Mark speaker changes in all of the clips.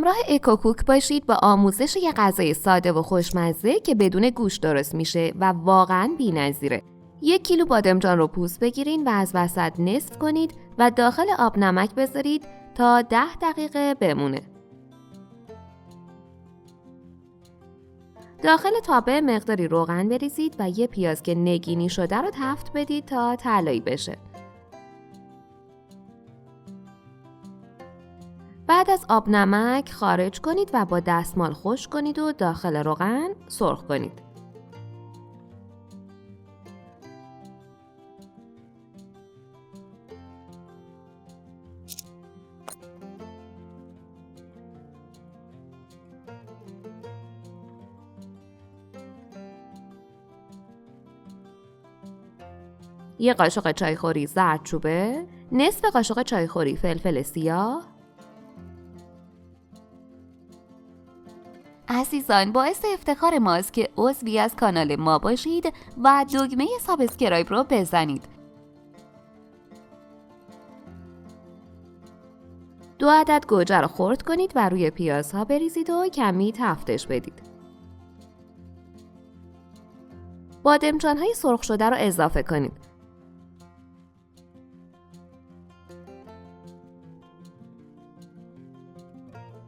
Speaker 1: همراه اکوکوک باشید با آموزش یه غذای ساده و خوشمزه که بدون گوشت درست میشه و واقعاً بی‌نظیره. 1 کیلو بادمجان رو پوست بگیرین و از وسط نصف کنید و داخل آب نمک بذارید تا 10 دقیقه بمونه. داخل تابه مقداری روغن بریزید و یه پیاز که نگینی شده رو تفت بدید تا طلایی بشه. بعد از آب نمک خارج کنید و با دستمال خشک کنید و داخل روغن سرخ کنید. یه قاشق چایخوری زردچوبه، نصف قاشق چایخوری فلفل سیاه. عزیزان، باعث افتخار ماست که عضوی از کانال ما باشید و دکمه سابسکرایب رو بزنید. 2 عدد گوجه رو خرد کنید و روی پیازها بریزید و کمی تفتش بدید. بادمجان‌های سرخ شده رو اضافه کنید.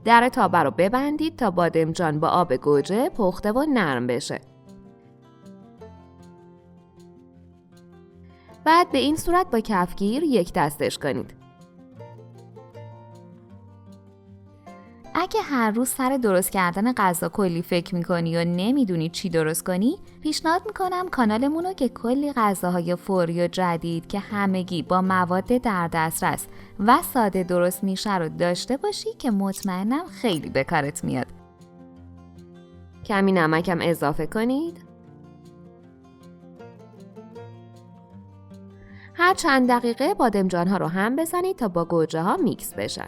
Speaker 1: در تابه رو ببندید تا بادمجان با آب گوجه پخته و نرم بشه. بعد به این صورت با کفگیر یک دستش کنید. اگه هر روز سر درست کردن غذا کلی فکر میکنی و نمیدونی چی درست کنی، پیشنهاد میکنم کانالمون رو که کلی غذاهای فوری و جدید که همگی با مواد در دسترس و ساده درست میشه رو داشته باشی که مطمئنم خیلی به کارت میاد. کمی نمکم اضافه کنید. هر چند دقیقه بادمجان‌ها رو هم بزنید تا با گوجه ها میکس بشن.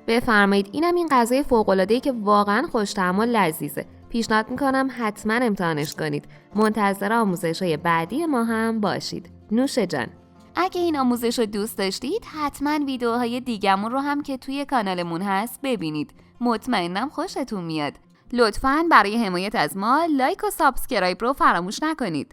Speaker 1: بفرمایید، اینم این غذای فوق‌العاده‌ای که واقعاً خوش‌طعم و لذیذه. پیشنهاد میکنم حتما امتحانش کنید. منتظر آموزش‌های بعدی ما هم باشید. نوش جان. اگه این آموزش رو دوست داشتید حتما ویدیوهای دیگمون رو هم که توی کانالمون هست ببینید. مطمئنم خوشتون میاد. لطفاً برای حمایت از ما لایک و سابسکرایب رو فراموش نکنید.